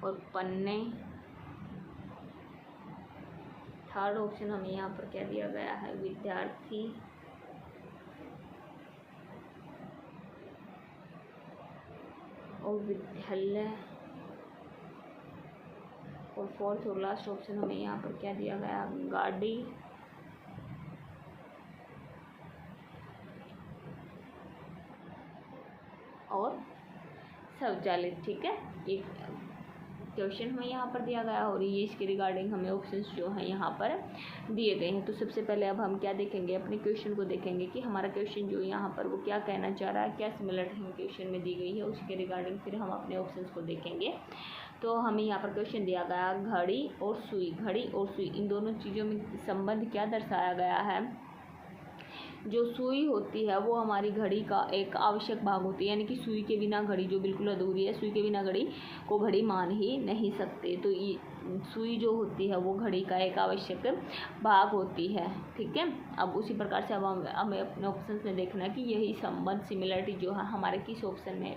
और पन्ने। थर्ड ऑप्शन हमें यहाँ पर क्या दिया गया है, विद्यार्थी और विद्यालय। और फोर्थ और लास्ट ऑप्शन हमें यहाँ पर क्या दिया गया, गाड़ी और शौचालय। ठीक है, एक क्वेश्चन हमें यहाँ पर दिया गया और ये इसके रिगार्डिंग हमें ऑप्शंस जो हैं यहाँ पर दिए गए हैं। तो सबसे पहले अब हम क्या देखेंगे, अपने क्वेश्चन को देखेंगे कि हमारा क्वेश्चन जो यहाँ पर वो क्या कहना चाह रहा है, क्या सिमिलरिटी हम क्वेश्चन में दी गई है, उसके रिगार्डिंग फिर हम अपने ऑप्शंस को देखेंगे। तो हमें यहाँ पर क्वेश्चन दिया गया, घड़ी और सुई। घड़ी और सुई इन दोनों चीज़ों में संबंध क्या दर्शाया गया है। जो सुई होती है वो हमारी घड़ी का एक आवश्यक भाग होती है, यानी कि सुई के बिना घड़ी जो बिल्कुल अधूरी है, सुई के बिना घड़ी को घड़ी मान ही नहीं सकते। तो ये सुई जो होती है वो घड़ी का एक आवश्यक भाग होती है। ठीक है, अब उसी प्रकार से अब हमें अपने ऑप्शन में देखना है कि यही संबंध सिमिलरिटी जो है हमारे किस ऑप्शन में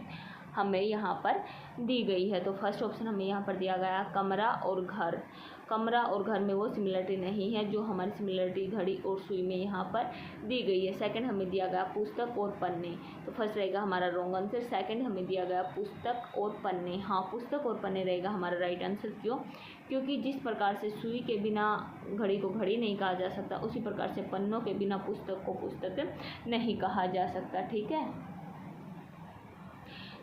हमें यहाँ पर दी गई है। तो फर्स्ट ऑप्शन हमें यहाँ पर दिया गया कमरा और घर। कमरा और घर में वो सिमिलरिटी नहीं है जो हमारी सिमिलरिटी घड़ी और सुई में यहाँ पर दी गई है। सेकंड हमें दिया गया पुस्तक और पन्ने। तो फर्स्ट रहेगा हमारा रॉन्ग आंसर। सेकंड हमें दिया गया पुस्तक और पन्ने। हाँ, पुस्तक और पन्ने रहेगा हमारा राइट आंसर। क्यों? क्योंकि जिस प्रकार से सुई के बिना घड़ी को घड़ी नहीं कहा जा सकता, उसी प्रकार से पन्नों के बिना पुस्तक को पुस्तक नहीं कहा जा सकता। ठीक है,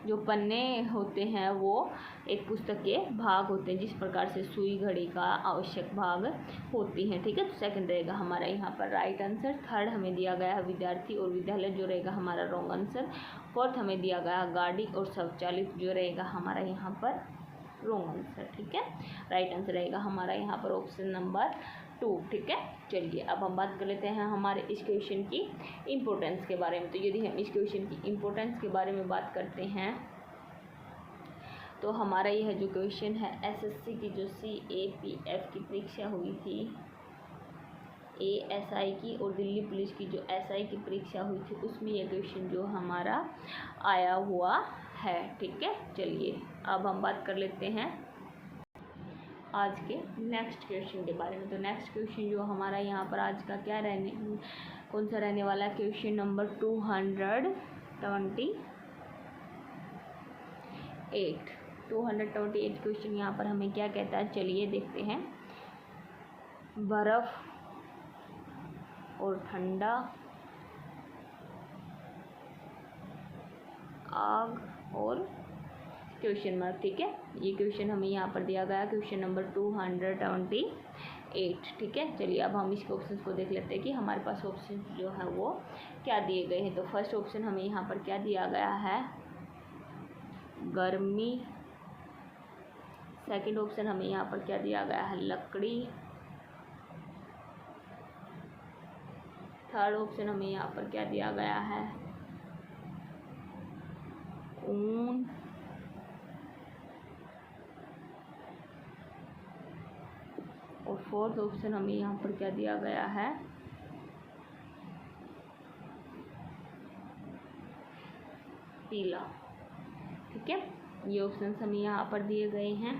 जो पन्ने होते हैं वो एक पुस्तक के भाग होते हैं, जिस प्रकार से सुई घड़ी का आवश्यक भाग होती हैं। ठीक है, तो सेकंड रहेगा हमारा यहाँ पर राइट आंसर। थर्ड हमें दिया गया है विद्यार्थी और विद्यालय, जो रहेगा हमारा रॉन्ग आंसर। फोर्थ हमें दिया गया गाड़ी और शौचालय, जो रहेगा हमारा यहाँ पर रॉन्ग आंसर। ठीक है, राइट आंसर रहेगा हमारा यहाँ पर ऑप्शन नंबर 2। ठीक है, चलिए अब हम बात कर लेते हैं हमारे इस क्वेश्चन की इम्पोर्टेंस के बारे में। तो यदि हम इस क्वेश्चन की इम्पोर्टेंस के बारे में बात करते हैं तो हमारा यह जो क्वेश्चन है एसएससी की जो CAPF की परीक्षा हुई थी, ASI की और दिल्ली पुलिस की जो SI की परीक्षा हुई थी, उसमें यह क्वेश्चन जो हमारा आया हुआ है। ठीक है, चलिए अब हम बात कर लेते हैं आज के नेक्स्ट क्वेश्चन के बारे में। तो नेक्स्ट क्वेश्चन जो हमारा यहाँ पर आज का क्या कौन सा रहने वाला है, क्वेश्चन नंबर 228 क्वेश्चन यहाँ पर हमें क्या कहता है, चलिए देखते हैं। बर्फ और ठंडा, आग और क्वेश्चन मार्क। ठीक है, ये क्वेश्चन हमें यहाँ पर दिया गया क्वेश्चन नंबर 228। ठीक है, चलिए अब हम इसके ऑप्शंस को देख लेते हैं कि हमारे पास ऑप्शन जो है वो क्या दिए गए हैं। तो फर्स्ट ऑप्शन हमें यहाँ पर क्या दिया गया है, गर्मी। सेकंड ऑप्शन हमें यहाँ पर क्या दिया गया है, लकड़ी। थर्ड ऑप्शन हमें यहाँ पर क्या दिया गया है, ऊन। और फोर्थ ऑप्शन हमें यहाँ पर क्या दिया गया है, पीला। ठीक है, ये ऑप्शंस हमें यहाँ पर दिए गए हैं।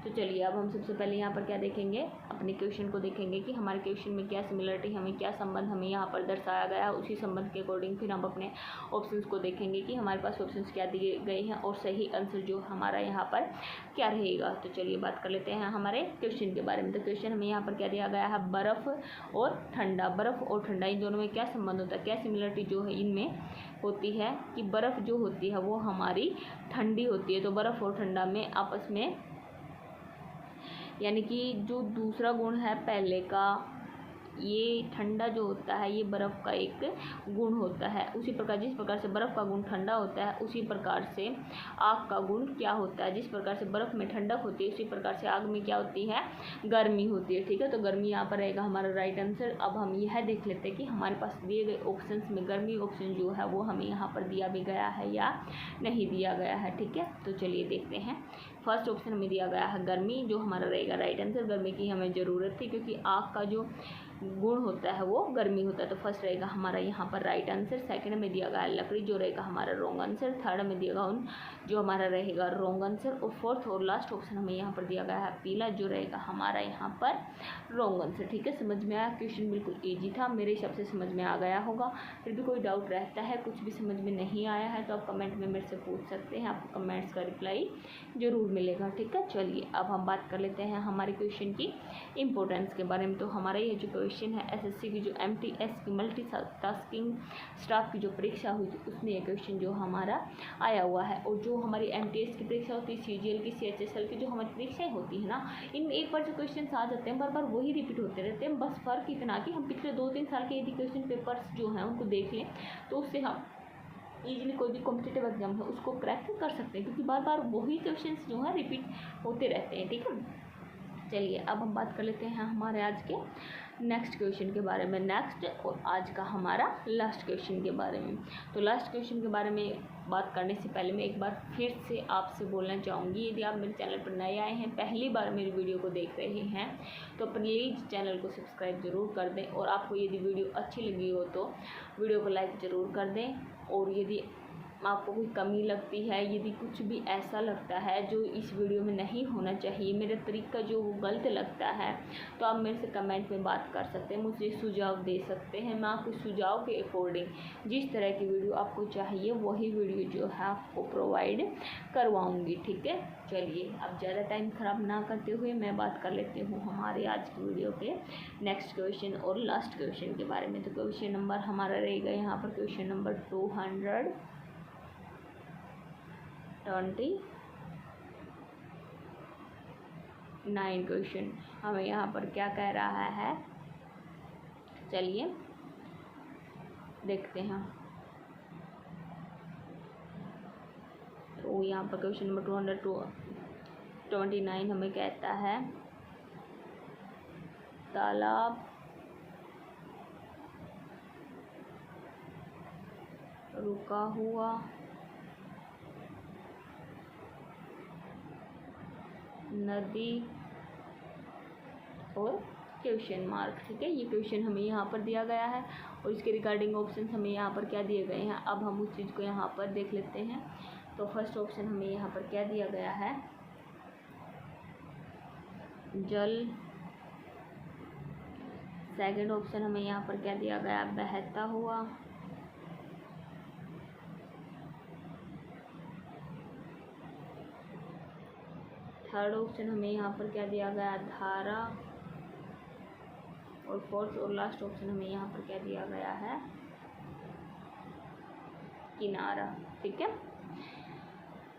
तो चलिए अब हम सबसे पहले यहाँ पर क्या देखेंगे, अपने क्वेश्चन को देखेंगे कि हमारे क्वेश्चन में क्या सिमिलरिटी, हमें क्या संबंध हमें यहाँ पर दर्शाया गया है। उसी संबंध के अकॉर्डिंग फिर हम अपने ऑप्शंस को देखेंगे कि हमारे पास ऑप्शंस क्या दिए गए हैं और सही आंसर जो हमारा यहाँ पर क्या रहेगा। तो चलिए बात कर लेते हैं हमारे क्वेश्चन के बारे में। तो क्वेश्चन हमें यहाँ पर क्या दिया गया है, बर्फ़ और ठंडा। बर्फ़ और ठंडा इन दोनों में क्या संबंध होता है, क्या सिमिलरिटी जो है इनमें होती है कि बर्फ़ जो होती है वो हमारी ठंडी होती है। तो बर्फ़ और ठंडा में आपस में, यानी कि जो दूसरा गुण है पहले का ये ठंडा जो होता है ये बर्फ़ का एक गुण होता है। उसी प्रकार जिस प्रकार से बर्फ़ का गुण ठंडा होता है, उसी प्रकार से आग का गुण क्या होता है। जिस प्रकार से बर्फ़ में ठंडक होती है, उसी प्रकार से आग में क्या होती है, गर्मी होती है। ठीक है, तो गर्मी यहाँ पर रहेगा हमारा राइट आंसर। अब हम यह देख लेते हैं कि हमारे पास दिए गए ऑप्शंस में गर्मी ऑप्शन जो है वो हमें यहाँ पर दिया भी गया है या नहीं दिया गया है। ठीक है, तो चलिए देखते हैं। फर्स्ट ऑप्शन में दिया गया है गर्मी, जो हमारा रहेगा राइट आंसर। गर्मी की हमें ज़रूरत थी क्योंकि आग का जो गुण होता है वो गर्मी होता है, तो फर्स्ट रहेगा हमारा यहाँ पर राइट आंसर। सेकंड में दिया गया है लकड़ी, जो रहेगा हमारा रॉन्ग आंसर। थर्ड में दिया गया जो हमारा रहेगा रॉन्ग आंसर। और फोर्थ और लास्ट ऑप्शन हमें यहाँ पर दिया गया है पीला, जो रहेगा हमारा यहाँ पर रॉन्ग आंसर। ठीक है, समझ में आया? क्वेश्चन बिल्कुल ईजी था, मेरे हिसाब से समझ में आ गया होगा। फिर भी कोई डाउट रहता है, कुछ भी समझ में नहीं आया है, तो आप कमेंट में मेरे से पूछ सकते हैं, आपको कमेंट्स का रिप्लाई ज़रूर मिलेगा। ठीक है, चलिए अब हम बात कर लेते हैं हमारे क्वेश्चन की इंपॉर्टेंस के बारे में। तो हमारा ये जो क्वेश्चन है एसएससी की जो MTS की मल्टीटास्किंग स्टाफ की जो परीक्षा हुई थी, उसमें ये क्वेश्चन जो हमारा आया हुआ है। और जो हमारी MTS की परीक्षा होती है, CGL की, CHSL की जो हमारी परीक्षाएं होती है ना, इनमें एक बार जो क्वेश्चन आ जाते हैं बार बार वही रिपीट होते रहते हैं। बस फ़र्क इतना कि हम पिछले 2-3 साल के यदि क्वेश्चन पेपर्स जो हैं उनको देख लें, तो उससे हम ईजिली कोई भी कॉम्पिटिटिव एग्जाम है उसको क्रैक कर सकते हैं, क्योंकि बार बार वही क्वेश्चंस जो हैं रिपीट होते रहते हैं। ठीक है, चलिए अब हम बात कर लेते हैं हमारे आज के नेक्स्ट क्वेश्चन के बारे में। नेक्स्ट और आज का हमारा लास्ट क्वेश्चन के बारे में। तो लास्ट क्वेश्चन के बारे में बात करने से पहले मैं एक बार फिर से आपसे बोलना चाहूँगी, यदि आप मेरे चैनल पर नए आए हैं, पहली बार मेरी वीडियो को देख रहे हैं, तो प्लीज़ चैनल को सब्सक्राइब ज़रूर कर दें। और आपको यदि वीडियो अच्छी लगी हो तो वीडियो को लाइक ज़रूर कर दें। और यदि आपको कोई कमी लगती है, यदि कुछ भी ऐसा लगता है जो इस वीडियो में नहीं होना चाहिए, मेरा तरीका जो वो गलत लगता है, तो आप मेरे से कमेंट में बात कर सकते हैं, मुझे सुझाव दे सकते हैं। मैं आपको सुझाव के अकॉर्डिंग जिस तरह की वीडियो आपको चाहिए वही वीडियो जो है आपको प्रोवाइड करवाऊँगी। ठीक है, चलिए अब ज़्यादा टाइम ख़राब ना करते हुए मैं बात कर लेती हूँ हमारे आज की वीडियो के नेक्स्ट क्वेश्चन और लास्ट क्वेश्चन के बारे में। तो क्वेश्चन नंबर हमारा रहेगा यहाँ पर क्वेश्चन नंबर 229 क्वेश्चन हमें यहाँ पर क्या कह रहा है, चलिए देखते हैं। तो यहाँ पर क्वेश्चन नंबर 229 हमें कहता है तालाब रुका हुआ नदी और क्वेश्चन मार्क। ठीक है, ये क्वेश्चन हमें यहाँ पर दिया गया है और इसके रिगार्डिंग ऑप्शन हमें यहाँ पर क्या दिए गए हैं, अब हम उस चीज़ को यहाँ पर देख लेते हैं। तो फर्स्ट ऑप्शन हमें यहाँ पर क्या दिया गया है, जल। सेकंड ऑप्शन हमें यहाँ पर क्या दिया गया, बहता हुआ। थर्ड ऑप्शन हमें यहाँ पर क्या दिया गया, धारा। और फोर्थ और लास्ट ऑप्शन हमें यहाँ पर क्या दिया गया है, किनारा। ठीक है,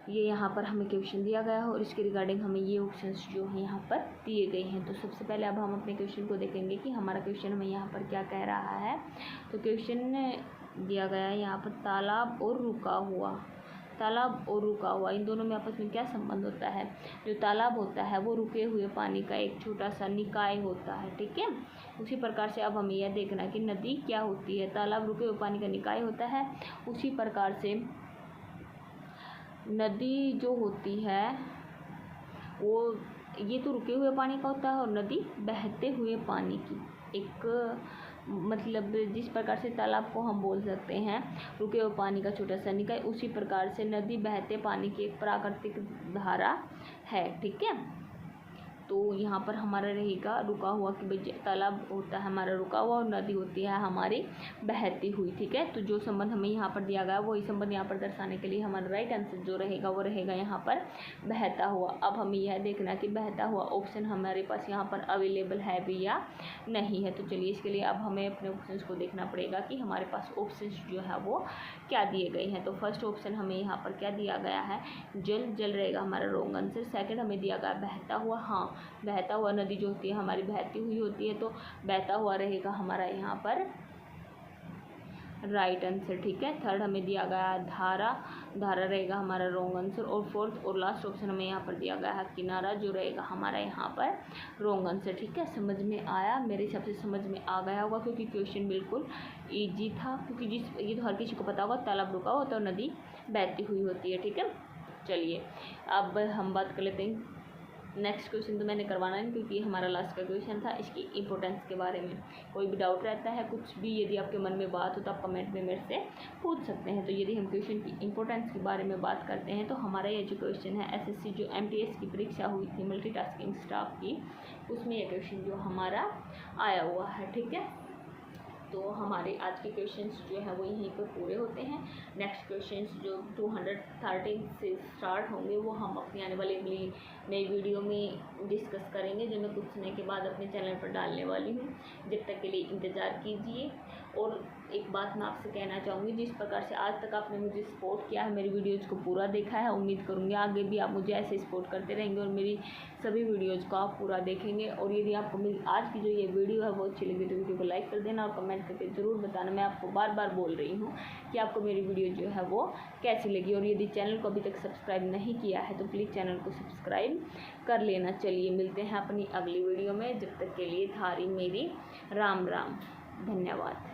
ये यहाँ पर हमें क्वेश्चन दिया गया है और इसके रिगार्डिंग हमें ये ऑप्शंस जो हैं यहाँ पर दिए गए हैं। तो सबसे पहले अब हम अपने क्वेश्चन को देखेंगे कि हमारा क्वेश्चन हमें यहाँ पर क्या कह रहा है। तो क्वेश्चन दिया गया है यहाँ पर तालाब और रुका हुआ। तालाब और रुका हुआ, इन दोनों में आपस में क्या संबंध होता है। जो तालाब होता है वो रुके हुए पानी का एक छोटा सा निकाय होता है। ठीक है, उसी प्रकार से अब हमें यह देखना कि नदी क्या होती है। तालाब रुके हुए पानी का निकाय होता है, उसी प्रकार से नदी जो होती है वो ये तो रुके हुए पानी का होता है और नदी बहते हुए पानी की एक मतलब जिस प्रकार से तालाब को हम बोल सकते हैं रुके हुए पानी का छोटा सा निकाय, उसी प्रकार से नदी बहते पानी की एक प्राकृतिक धारा है। ठीक है, तो यहाँ पर हमारा रहेगा रुका हुआ कि तालाब होता है हमारा रुका हुआ और नदी होती है हमारी बहती हुई। ठीक है, तो जो संबंध हमें यहाँ पर दिया गया वही संबंध यहाँ पर दर्शाने के लिए हमारा राइट आंसर जो रहेगा वो रहेगा यहाँ पर बहता हुआ। अब हमें यह देखना कि बहता हुआ ऑप्शन हमारे पास यहाँ पर अवेलेबल है भी या नहीं है। तो चलिए इसके लिए अब हमें अपने ऑप्शन को देखना पड़ेगा कि हमारे पास ऑप्शन जो है वो क्या दिए गए हैं। तो फर्स्ट ऑप्शन हमें यहाँ पर क्या दिया गया है, जल। जल रहेगा हमारा रॉन्ग आंसर। सेकंड हमें दिया गया बहता हुआ, हाँ बहता हुआ नदी जो होती है हमारी बहती हुई होती है, तो बहता हुआ रहेगा हमारा यहाँ पर राइट आंसर। ठीक है, थर्ड हमें दिया गया है धारा, धारा रहेगा हमारा रॉन्ग आंसर। और फोर्थ और लास्ट ऑप्शन हमें यहाँ पर दिया गया है किनारा, जो रहेगा हमारा यहाँ पर रॉन्ग आंसर। ठीक है, समझ में आया? मेरे हिसाब से समझ में आ गया होगा, क्योंकि क्वेश्चन बिल्कुल ईजी था, क्योंकि ये तो हर किसी को पता होगा, तालाब रुका होता है और नदी बहती हुई होती है। ठीक है, चलिए अब हम बात कर लेते हैं। नेक्स्ट क्वेश्चन तो मैंने करवाना है, क्योंकि हमारा लास्ट का क्वेश्चन था इसकी इंपॉर्टेंस के बारे में। कोई भी डाउट रहता है, कुछ भी यदि आपके मन में बात हो तो आप कमेंट में मेरे से पूछ सकते हैं। तो यदि हम क्वेश्चन की इंपॉर्टेंस के बारे में बात करते हैं, तो हमारा ये जो क्वेश्चन है एसएससी जो MTS की परीक्षा हुई थी मल्टीटास्किंग स्टाफ की, उसमें यह क्वेश्चन जो हमारा आया हुआ है। ठीक है, तो हमारे आज के क्वेश्चंस जो है वो यहीं पर पूरे होते हैं। नेक्स्ट क्वेश्चंस जो 213 से स्टार्ट होंगे वो हम अपनी आने वाली नई वीडियो में डिस्कस करेंगे, जो मैं कुछ समय के बाद अपने चैनल पर डालने वाली हूँ। जब तक के लिए इंतज़ार कीजिए। और एक बात मैं आपसे कहना चाहूँगी, जिस प्रकार से आज तक आपने मुझे सपोर्ट किया है, मेरी वीडियोज़ को पूरा देखा है, उम्मीद करूँगी आगे भी आप मुझे ऐसे सपोर्ट करते रहेंगे और मेरी सभी वीडियोज़ को आप पूरा देखेंगे। और यदि आपको मेरी आज की जो ये वीडियो है वो अच्छी लगी तो वीडियो को लाइक कर देना और कमेंट करके ज़रूर बताना। मैं आपको बार बार बोल रही हूँ कि आपको मेरी वीडियो जो है वो कैसी लगी। और यदि चैनल को अभी तक सब्सक्राइब नहीं किया है तो प्लीज़ चैनल को सब्सक्राइब कर लेना। चलिए मिलते हैं अपनी अगली वीडियो में, जब तक के लिए थारी मेरी राम राम, धन्यवाद।